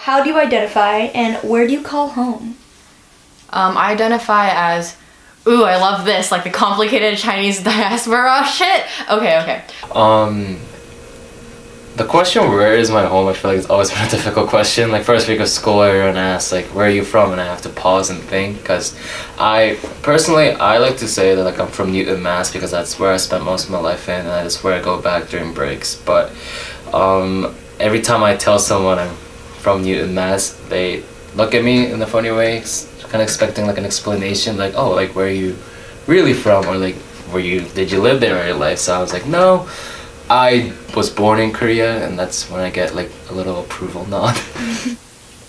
How do you identify and where do you call home? I identify as, ooh, I love this, like the complicated Chinese diaspora shit. Okay. The question, where is my home, I feel like it's always been a difficult question. Like first week of school, everyone asks like, where are you from? And I have to pause and think, because I like to say that like I'm from Newton, Mass, because that's where I spent most of my life in, and that's where I go back during breaks. But every time I tell someone I'm from Newton, Mass, they look at me in a funny way, kind of expecting like an explanation, like, oh, like where are you really from, or like did you live there all your life? So I was like, no, I was born in Korea, and that's when I get like a little approval nod.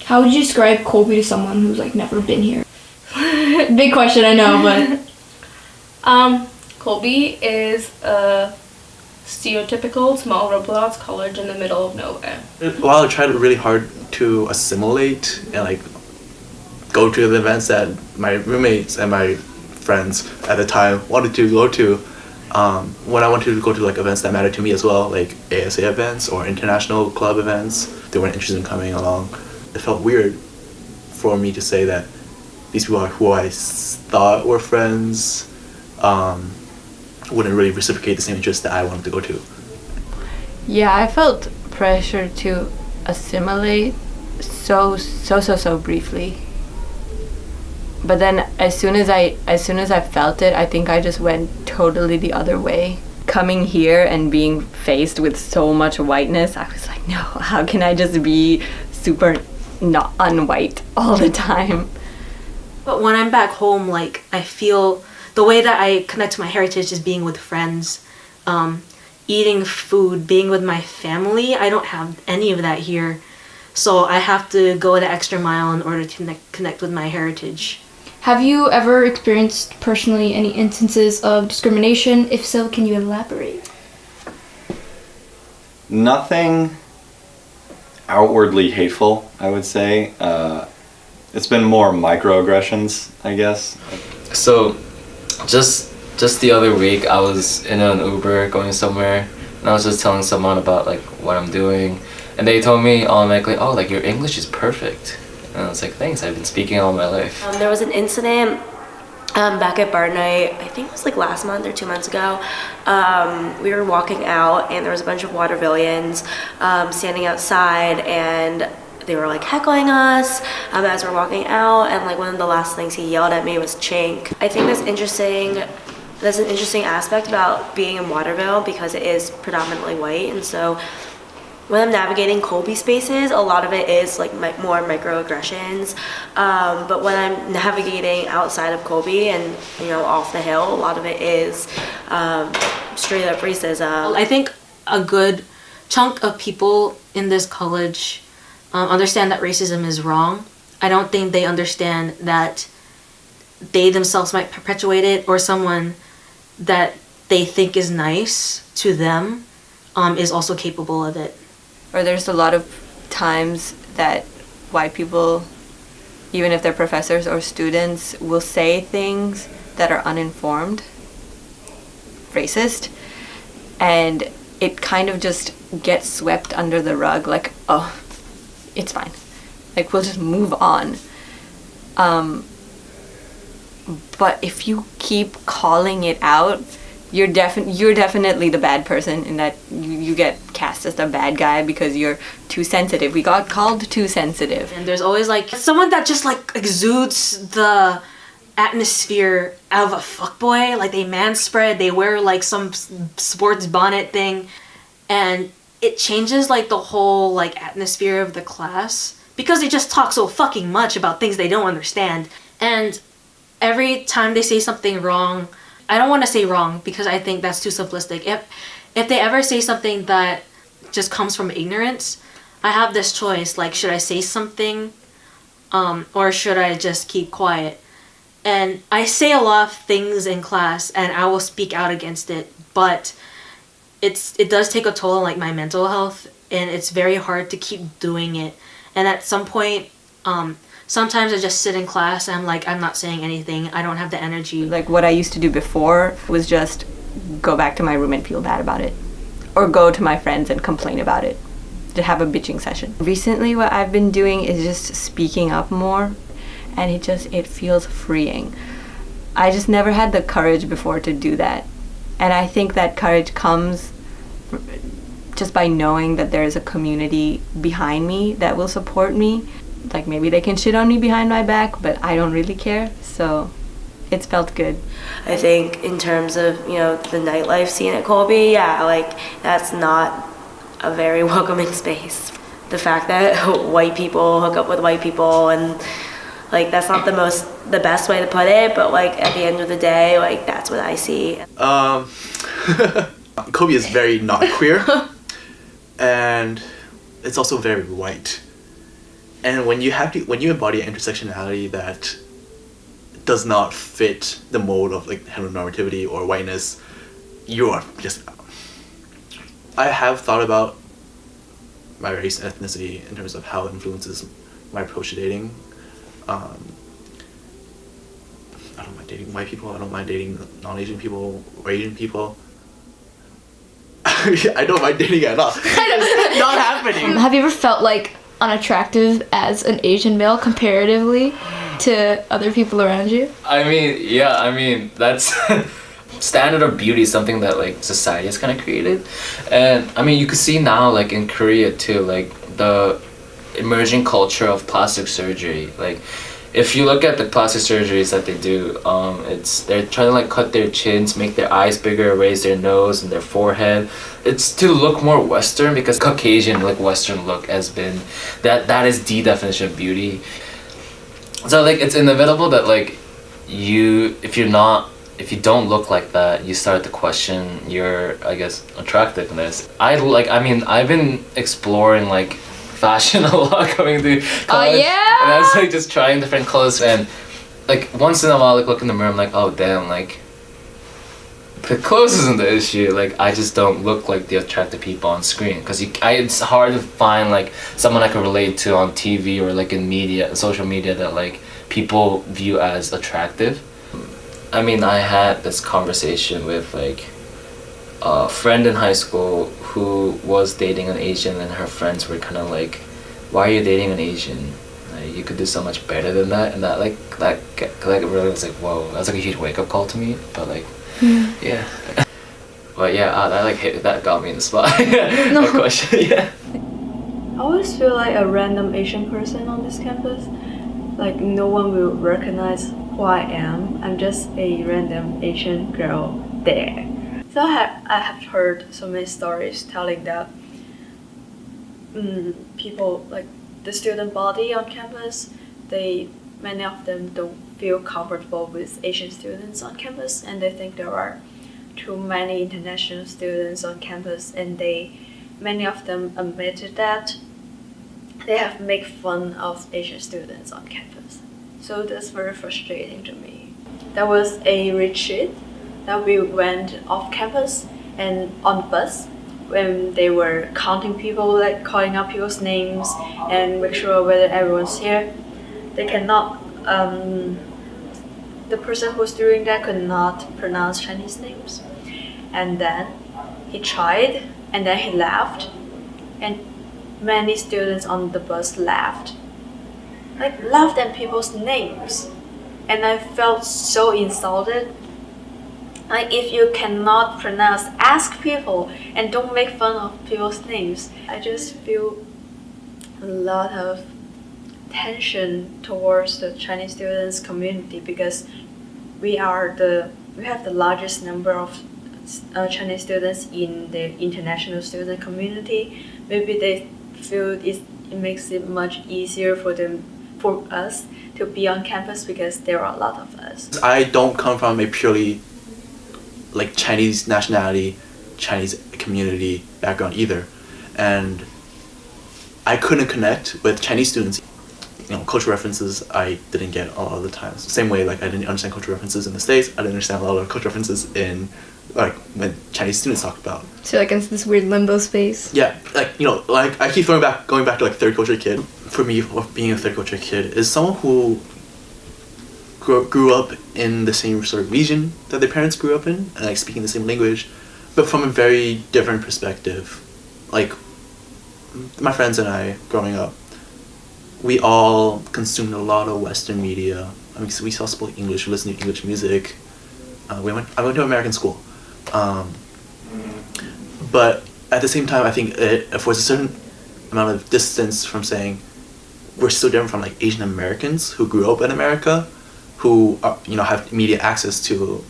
How would you describe Colby to someone who's like never been here? Big question, I know, but Colby is a stereotypical small liberal college in the middle of nowhere. While I tried really hard to assimilate and like go to the events that my roommates and my friends at the time wanted to go to, when I wanted to go to like events that mattered to me as well, like ASA events or international club events, they weren't interested in coming along. It felt weird for me to say that these people who I thought were friends wouldn't really reciprocate the same interests that I wanted to go to. Yeah, I felt pressure to assimilate so briefly. But then as soon as I felt it, I think I just went totally the other way. Coming here and being faced with so much whiteness, I was like, no, how can I just be super not unwhite all the time? But when I'm back home, like, I feel the way that I connect to my heritage is being with friends, eating food, being with my family. I don't have any of that here. So I have to go the extra mile in order to connect with my heritage. have you ever experienced personally any instances of discrimination? If so, can you elaborate? Nothing outwardly hateful, I would say. It's been more microaggressions, I guess. So, just the other week, I was in an Uber going somewhere, and I was just telling someone about like what I'm doing, and they told me automatically, "Oh, like your English is perfect." And I was like, "Thanks, I've been speaking all my life." There was an incident back at bar night, I think it was like last month or 2 months ago. We were walking out, and there was a bunch of Watervillians standing outside, and they were like heckling us as we're walking out, and like one of the last things he yelled at me was chink. I think that's interesting. That's an interesting aspect about being in Waterville because it is predominantly white, and so when I'm navigating Colby spaces, a lot of it is like more microaggressions. But when I'm navigating outside of Colby and off the hill, a lot of it is straight up racism. I think a good chunk of people in this college understand that racism is wrong. I don't think they understand that they themselves might perpetuate it, or someone that they think is nice to them is also capable of it. Or there's a lot of times that white people, even if they're professors or students, will say things that are uninformed, racist, and it kind of just gets swept under the rug, like, oh, it's fine. Like, we'll just move on. But if you keep calling it out, you're definitely the bad person, in that you get cast as the bad guy because you're too sensitive. We got called too sensitive. And there's always like someone that just like exudes the atmosphere of a fuckboy. Like they manspread, they wear like some sports bonnet thing, and it changes like the whole like atmosphere of the class because they just talk so fucking much about things they don't understand. And every time they say something wrong, I don't want to say wrong because I think that's too simplistic. If they ever say something that just comes from ignorance, I have this choice, like, should I say something or should I just keep quiet? And I say a lot of things in class and I will speak out against it, but it does take a toll on like my mental health, and it's very hard to keep doing it. And at some point, sometimes I just sit in class and I'm like, I'm not saying anything. I don't have the energy. Like what I used to do before was just go back to my room and feel bad about it. Or go to my friends and complain about it. have a bitching session. Recently, what I've been doing is just speaking up more, and it feels freeing. I just never had the courage before to do that, and I think that courage comes just by knowing that there is a community behind me that will support me. Like, maybe they can shit on me behind my back, but I don't really care, so it's felt good. I think in terms of, the nightlife scene at Colby, like, that's not a very welcoming space. The fact that white people hook up with white people, and like, that's not the best way to put it, but like, at the end of the day, like, that's what I see. Colby is very not queer, and it's also very white. And when you embody an intersectionality that does not fit the mold of like heteronormativity or whiteness, you are just. I have thought about my race and ethnicity in terms of how it influences my approach to dating. I don't mind dating white people. I don't mind dating non-Asian people or Asian people. I don't mind dating at all. It's not happening. Have you ever felt like unattractive as an Asian male comparatively to other people around you? I mean, that's standard of beauty is something that like society has kind of created, and I mean, you can see now like in Korea too, like the emerging culture of plastic surgery. Like, if you look at the plastic surgeries that they do, they're trying to like cut their chins, make their eyes bigger, raise their nose and their forehead. It's to look more Western, because Caucasian like Western look has been that is the definition of beauty. So like, it's inevitable that like if you don't look like that, you start to question your, I guess, attractiveness. I've been exploring like fashion a lot going through college. Yeah. And I was like just trying different clothes, and like once in a while, like look in the mirror, I'm like, oh damn, like the clothes isn't the issue. Like, I just don't look like the attractive people on screen, because it's hard to find like someone I can relate to on TV or like in media, social media, that like people view as attractive. I mean, I had this conversation with like a friend in high school who was dating an Asian, and her friends were kind of like, why are you dating an Asian? Like, you could do so much better than that. And that really was like, whoa, that was like a huge wake-up call to me. But like, yeah. But yeah, that got me in the spot. No question. Yeah. I always feel like a random Asian person on this campus. Like, no one will recognize who I am. I'm just a random Asian girl there. So I have heard so many stories telling that people, like the student body on campus, many of them don't feel comfortable with Asian students on campus, and they think there are too many international students on campus, and many of them admitted that they have made fun of Asian students on campus. So that's very frustrating to me. There was a retreat that we went off campus, and on the bus, when they were counting people, like calling out people's names and make sure whether everyone's here, they cannot, the person who's doing that could not pronounce Chinese names. And then he tried, and then he laughed, and many students on the bus laughed at people's names. And I felt so insulted. Like, if you cannot pronounce, ask people and don't make fun of people's names. I just feel a lot of tension towards the Chinese students community, because we have the largest number of Chinese students in the international student community. Maybe they feel it makes it much easier for us to be on campus because there are a lot of us. I don't come from a purely like Chinese nationality, Chinese community background either, and I couldn't connect with Chinese students. Cultural references I didn't get a lot of the times. Same way, like, I didn't understand cultural references in the States. I didn't understand a lot of cultural references in, like, when Chinese students talk about. So like in this weird limbo space. Yeah, like I keep going back to like third culture kid. For me, being a third culture kid is someone who grew up in the same sort of region that their parents grew up in, and like speaking the same language, but from a very different perspective. Like, my friends and I, growing up, we all consumed a lot of Western media. I mean, so we all spoke English, we listened to English music. I went to American school. But at the same time, I think it affords a certain amount of distance from saying we're so different from like Asian Americans who grew up in America, who are, have immediate access to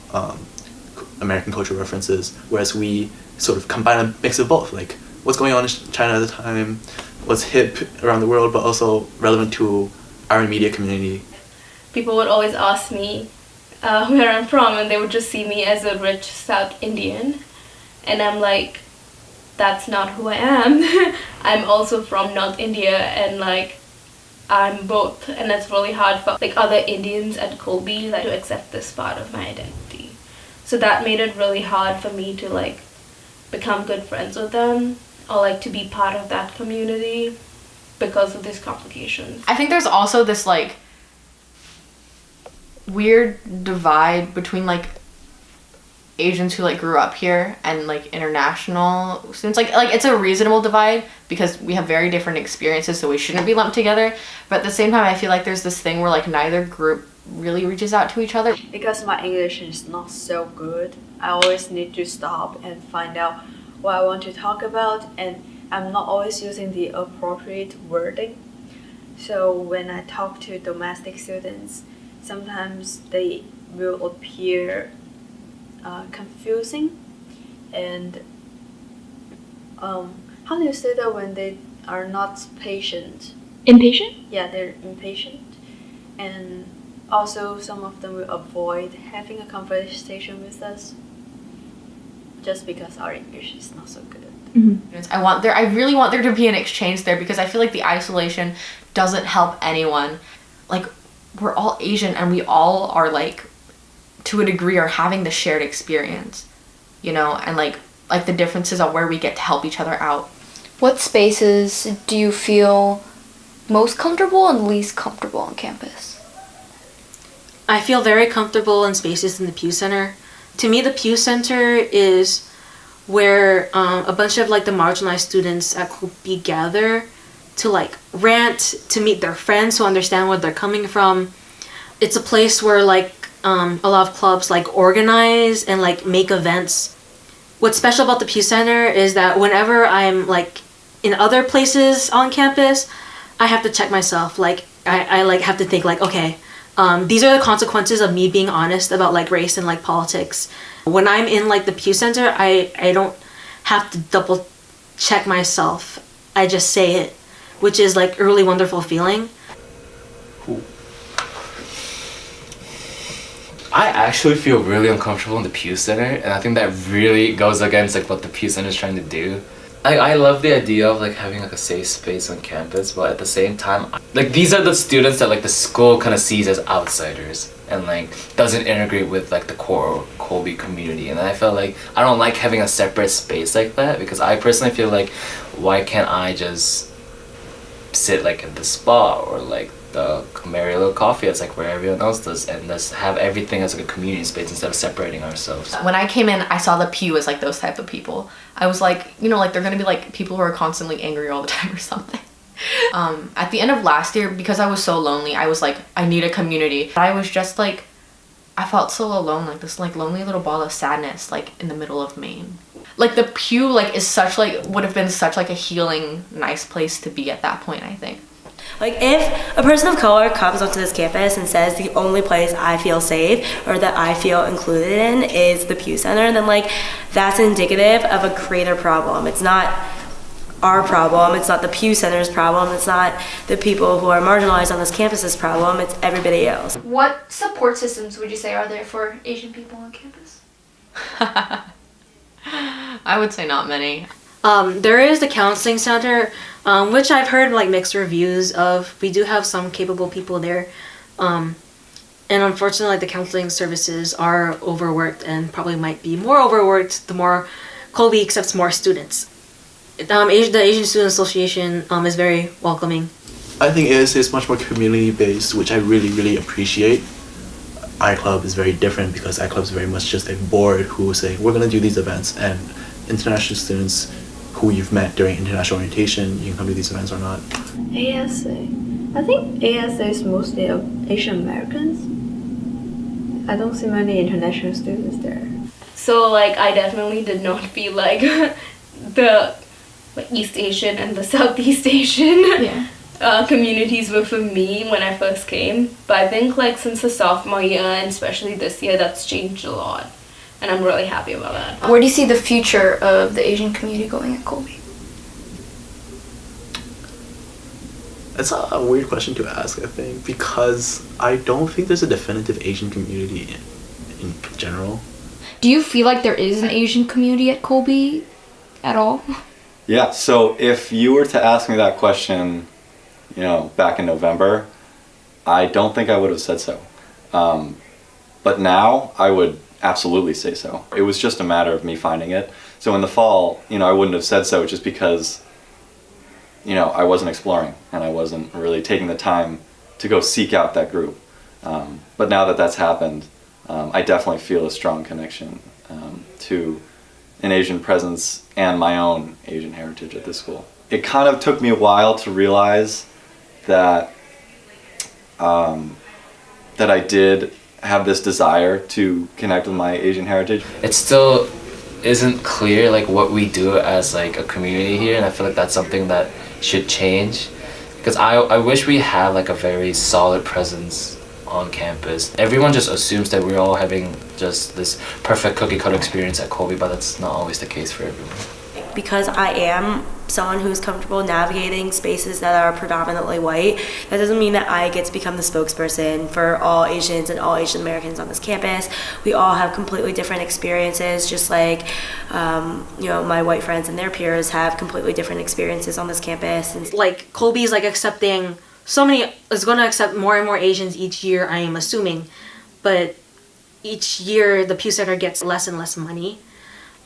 American cultural references, whereas we sort of combine a mix of both, like what's going on in China at the time, what's hip around the world, but also relevant to our immediate community. People would always ask me where I'm from, and they would just see me as a rich South Indian, and I'm like, that's not who I am. I'm also from North India, and like I'm both, and it's really hard for like other Indians at Colby like to accept this part of my identity. So that made it really hard for me to like become good friends with them or like to be part of that community because of these complications. I think there's also this like weird divide between like Asians who like grew up here and like international students. Like it's a reasonable divide because we have very different experiences, so we shouldn't be lumped together. But at the same time, I feel like there's this thing where like neither group really reaches out to each other. Because my English is not so good, I always need to stop and find out what I want to talk about, and I'm not always using the appropriate wording. So when I talk to domestic students, sometimes they will appear confusing, and how do you say that when they are not patient? Impatient? Yeah, they're impatient, and also some of them will avoid having a conversation with us just because our English is not so good. Mm-hmm. I really want there to be an exchange there because I feel like the isolation doesn't help anyone. Like, we're all Asian and we all are like, to a degree, are having the shared experience, and like the differences on where we get to help each other out. What spaces do you feel most comfortable and least comfortable on campus? I feel very comfortable in spaces in the Pew Center. To me, the Pew Center is where a bunch of like the marginalized students at Colby gather to like rant, to meet their friends who understand where they're coming from. It's a place where like a lot of clubs like organize and like make events. What's special about the Pew Center is that whenever I'm like in other places on campus, I have to check myself. Like I like have to think like, okay, these are the consequences of me being honest about like race and like politics. When I'm in like the Pew Center, I don't have to double check myself. I just say it, which is like a really wonderful feeling. I actually feel really uncomfortable in the Pew Center, and I think that really goes against like what the Pew Center is trying to do. I love the idea of like having like a safe space on campus, but at the same time, like these are the students that like the school kind of sees as outsiders and like doesn't integrate with like the core Colby community. And I feel like I don't like having a separate space like that because I personally feel like why can't I just sit like in the spa or like the Mariolo coffee as like where everyone else does and just have everything as like a community space instead of separating ourselves. When I came in, I saw the Pew as like those type of people. I was like, like they're gonna be like people who are constantly angry all the time or something. At the end of last year, because I was so lonely, I was like, I need a community. I was just like, I felt so alone, like this like lonely little ball of sadness like in the middle of Maine. Like the Pew like is such like would have been such like a healing, nice place to be at that point, I think. Like, if a person of color comes onto this campus and says the only place I feel safe or that I feel included in is the Pew Center, then, like, that's indicative of a greater problem. It's not our problem. It's not the Pew Center's problem. It's not the people who are marginalized on this campus's problem. It's everybody else. What support systems would you say are there for Asian people on campus? I would say not many. There is the counseling center, which I've heard like mixed reviews of. We do have some capable people there, and unfortunately, the counseling services are overworked and probably might be more overworked the more Colby accepts more students. The Asian Student Association is very welcoming. I think it's much more community based, which I really appreciate. iClub is very different because iClub is very much just a board who say we're gonna do these events, and international students who you've met during international orientation, you can come to these events or not? ASA. I think ASA is mostly of Asian Americans. I don't see many international students there. So like I definitely did not feel like the East Asian and the Southeast Asian communities were for me when I first came. But I think like since the sophomore year and especially this year, that's changed a lot. And I'm really happy about that. Where do you see the future of the Asian community going at Colby? It's a weird question to ask, I think, because I don't think there's a definitive Asian community in general. Do you feel like there is an Asian community at Colby at all? Yeah, so if you were to ask me that question, back in November, I don't think I would have said so. But now I would absolutely say so. It was just a matter of me finding it. So in the fall, I wouldn't have said so just because, I wasn't exploring and I wasn't really taking the time to go seek out that group. But now that that's happened, I definitely feel a strong connection to an Asian presence and my own Asian heritage at this school. It kind of took me a while to realize that that I did have this desire to connect with my Asian heritage. It still isn't clear like what we do as like a community here, and I feel like that's something that should change, because I wish we had like a very solid presence on campus. Everyone just assumes that we're all having just this perfect cookie cutter experience at Colby, but that's not always the case for everyone. Because I am someone who's comfortable navigating spaces that are predominantly white, that doesn't mean that I get to become the spokesperson for all Asians and all Asian Americans on this campus. We all have completely different experiences, just like my white friends and their peers have completely different experiences on this campus. And Like Colby is like accepting is going to accept more and more Asians each year, I am assuming, but each year the Pew Center gets less and less money.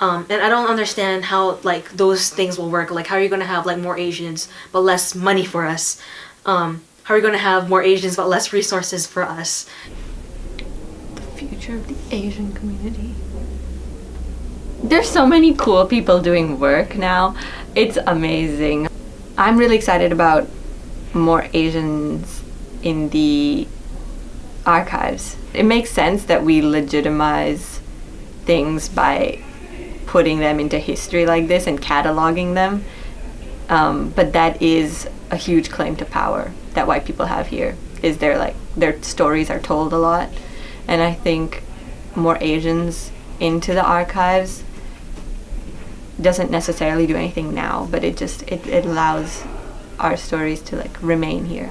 And I don't understand how like those things will work. Like, how are you going to have like more Asians but less money for us? How are you going to have more Asians but less resources for us? The future of the Asian community. There's so many cool people doing work now. It's amazing. I'm really excited about more Asians in the archives. It makes sense that we legitimize things by putting them into history like this and cataloging them, but that is a huge claim to power that white people have here, is their stories are told a lot. And I think more Asians into the archives doesn't necessarily do anything now, but it allows our stories to like remain here.